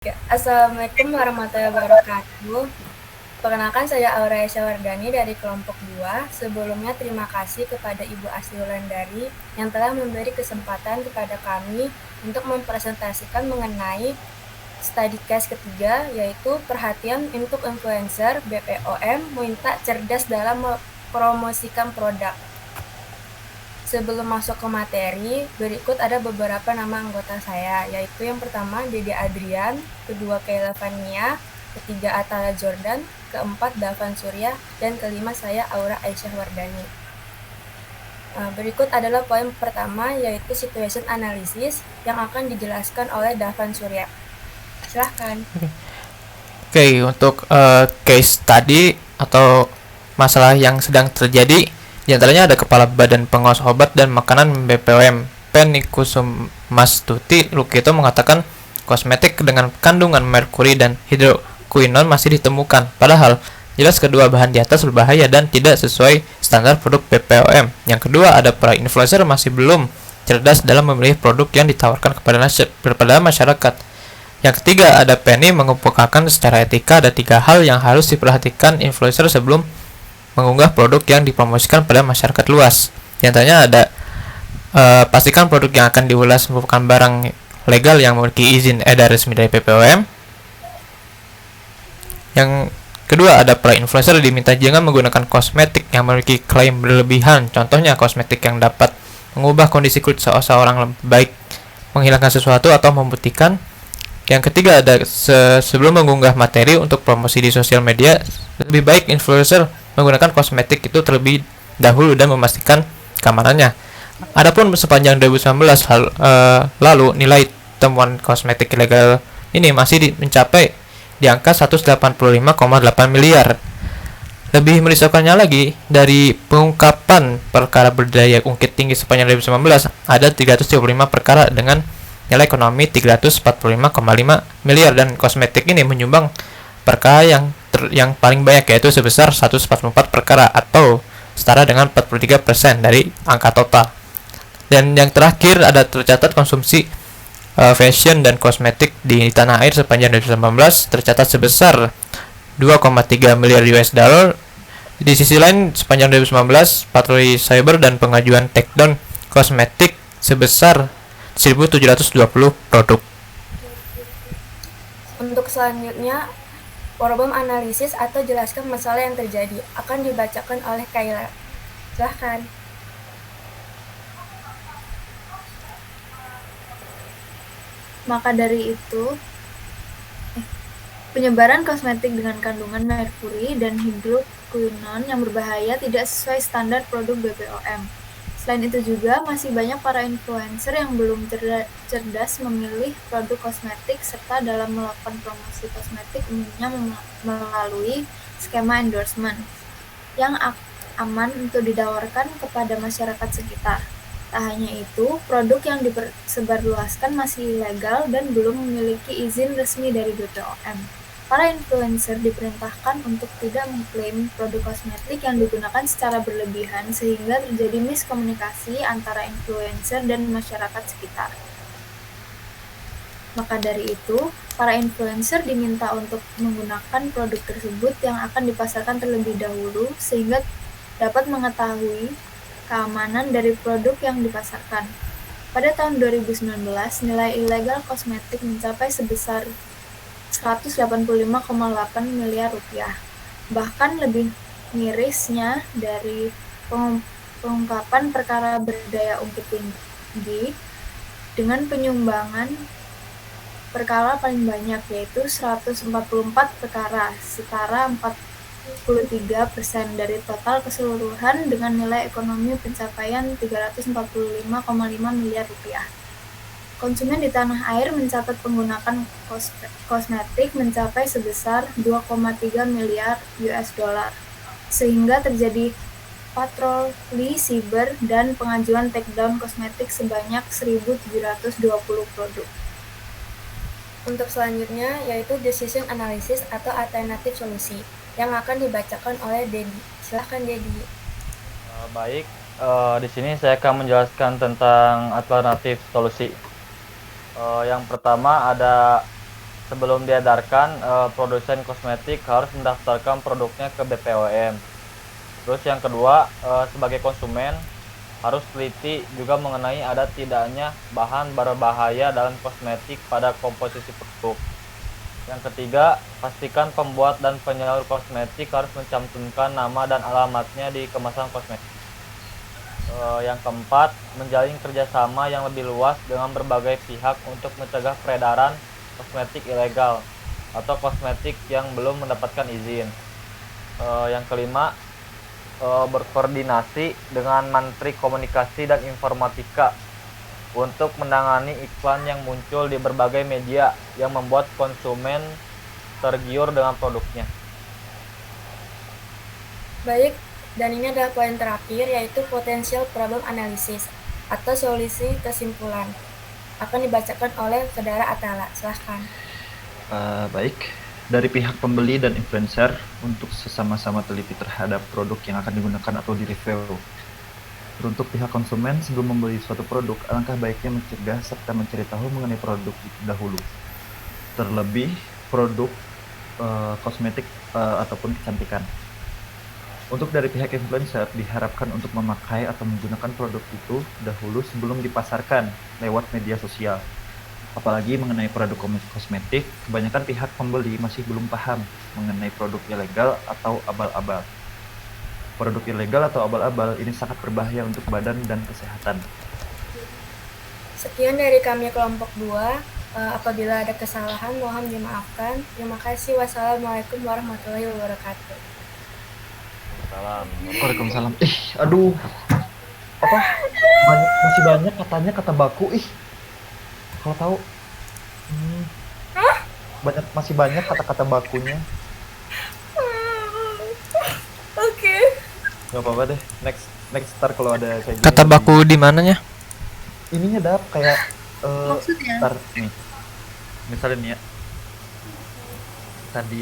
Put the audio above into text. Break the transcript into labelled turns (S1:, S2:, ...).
S1: Ya, Assalamualaikum warahmatullahi wabarakatuh. Perkenalkan saya Aura Wardani dari kelompok 2. Sebelumnya terima kasih kepada Ibu Asli Wulandari yang telah memberi kesempatan kepada kami untuk mempresentasikan mengenai study case ketiga, yaitu perhatian untuk influencer BPOM minta cerdas dalam mempromosikan produk. Sebelum masuk ke materi, berikut ada beberapa nama anggota saya, yaitu yang pertama Dede Adrian, kedua Kayla Vania, ketiga Atala Jordan, keempat Davan Surya, dan kelima saya Aura Aisyah Wardani. Berikut adalah poin pertama, yaitu situation analysis yang akan dijelaskan oleh Davan Surya. Silahkan.
S2: Oke, untuk case tadi atau masalah yang sedang terjadi, diantaranya ada Kepala Badan Pengawas Obat dan Makanan BPOM, Penny Kusumastuti Lukito mengatakan kosmetik dengan kandungan merkuri dan hidroquinone masih ditemukan. Padahal jelas kedua bahan di atas berbahaya dan tidak sesuai standar produk BPOM. Yang kedua, ada para influencer masih belum cerdas dalam memilih produk yang ditawarkan kepada masyarakat. Yang ketiga, ada Penny mengemukakan secara etika ada 3 hal yang harus diperhatikan influencer sebelum mengunggah produk yang dipromosikan pada masyarakat luas. Di antaranya ada pastikan produk yang akan diulas merupakan barang legal yang memiliki izin edar resmi dari BPOM. Yang kedua, ada para influencer diminta jangan menggunakan kosmetik yang memiliki klaim berlebihan. Contohnya kosmetik yang dapat mengubah kondisi kulit seseorang baik menghilangkan sesuatu atau memutihkan. Yang ketiga, ada sebelum mengunggah materi untuk promosi di sosial media, lebih baik influencer menggunakan kosmetik itu terlebih dahulu dan memastikan keamanannya. Adapun sepanjang 2019 lalu nilai temuan kosmetik ilegal ini masih mencapai di angka 185,8 miliar. Lebih merisaukannya lagi, dari pengungkapan perkara berdaya ungkit tinggi sepanjang 2019, ada 335 perkara dengan nilai ekonomi 345,5 miliar dan kosmetik ini menyumbang perkara yang paling banyak, yaitu sebesar 144 perkara atau setara dengan 43% dari angka total. Dan yang terakhir, ada tercatat konsumsi fashion dan kosmetik di tanah air sepanjang 2019 tercatat sebesar 2,3 miliar US dollar. Di sisi lain, sepanjang 2019 patroli cyber dan pengajuan takedown kosmetik sebesar 1.720 produk.
S1: Untuk selanjutnya, problem analisis atau jelaskan masalah yang terjadi akan dibacakan oleh Kayla. Silahkan.
S3: Maka dari itu, penyebaran kosmetik dengan kandungan merkuri dan hidroquinone yang berbahaya tidak sesuai standar produk BPOM. Selain itu juga, masih banyak para influencer yang belum cerdas memilih produk kosmetik serta dalam melakukan promosi kosmetik umumnya melalui skema endorsement yang aman untuk ditawarkan kepada masyarakat sekitar. Tak hanya itu, produk yang disebarluaskan masih ilegal dan belum memiliki izin resmi dari BPOM. Para influencer diperintahkan untuk tidak mengklaim produk kosmetik yang digunakan secara berlebihan sehingga terjadi miskomunikasi antara influencer dan masyarakat sekitar. Maka dari itu, para influencer diminta untuk menggunakan produk tersebut yang akan dipasarkan terlebih dahulu sehingga dapat mengetahui keamanan dari produk yang dipasarkan. Pada tahun 2019, nilai ilegal kosmetik mencapai sebesar 185,8 miliar rupiah. Bahkan lebih mirisnya dari pengungkapan perkara berdaya ungkit tinggi dengan penyumbangan perkara paling banyak, yaitu 144 perkara, setara 43% dari total keseluruhan dengan nilai ekonomi pencapaian 345,5 miliar rupiah. Konsumen di tanah air mencatat penggunaan kosmetik mencapai sebesar 2,3 miliar US dollar, sehingga terjadi patroli siber dan pengajuan takedown kosmetik sebanyak 1.720 produk.
S1: Untuk selanjutnya, yaitu decision analysis atau alternatif solusi yang akan dibacakan oleh Dedi. Silahkan Dedi.
S4: Baik, di sini saya akan menjelaskan tentang alternatif solusi. Yang pertama ada sebelum diedarkan, produsen kosmetik harus mendaftarkan produknya ke BPOM. Terus yang kedua, sebagai konsumen harus teliti juga mengenai ada tidaknya bahan berbahaya dalam kosmetik pada komposisi produk. Yang ketiga, pastikan pembuat dan penyalur kosmetik harus mencantumkan nama dan alamatnya di kemasan kosmetik. Yang keempat, menjalin kerjasama yang lebih luas dengan berbagai pihak untuk mencegah peredaran kosmetik ilegal atau kosmetik yang belum mendapatkan izin. Yang kelima, berkoordinasi dengan Menteri Komunikasi dan Informatika untuk menangani iklan yang muncul di berbagai media yang membuat konsumen tergiur dengan produknya.
S1: Baik, dan ini adalah poin terakhir, yaitu potential problem analysis atau solusi kesimpulan. Akan dibacakan oleh Saudara Atala. Silahkan.
S5: Baik, dari pihak pembeli dan influencer untuk sesama-sama teliti terhadap produk yang akan digunakan atau di-review. Untuk pihak konsumen, sebelum membeli suatu produk, alangkah baiknya mencegah serta mencari tahu mengenai produk itu dahulu. Terlebih produk kosmetik ataupun kecantikan. Untuk dari pihak influencer, diharapkan untuk memakai atau menggunakan produk itu dahulu sebelum dipasarkan lewat media sosial. Apalagi mengenai produk kosmetik, kebanyakan pihak pembeli masih belum paham mengenai produk ilegal atau abal-abal. Produk ilegal atau abal-abal ini sangat berbahaya untuk badan dan kesehatan.
S1: Sekian dari kami kelompok 2. Apabila ada kesalahan, mohon dimaafkan. Terima kasih. Wassalamualaikum warahmatullahi wabarakatuh.
S4: Salam.
S5: Waalaikumsalam. Aduh. Apa? Masih banyak katanya kata baku. Kalau tahu. Masih banyak kata-kata bakunya.
S1: Oke.
S5: Gak apa-apa deh. Next ntar kalau ada kayak gini.
S2: Kata baku di mananya?
S5: Ininya dap kayak
S3: Maksudnya?
S5: ntar nih. Misalnya nih ya. Tadi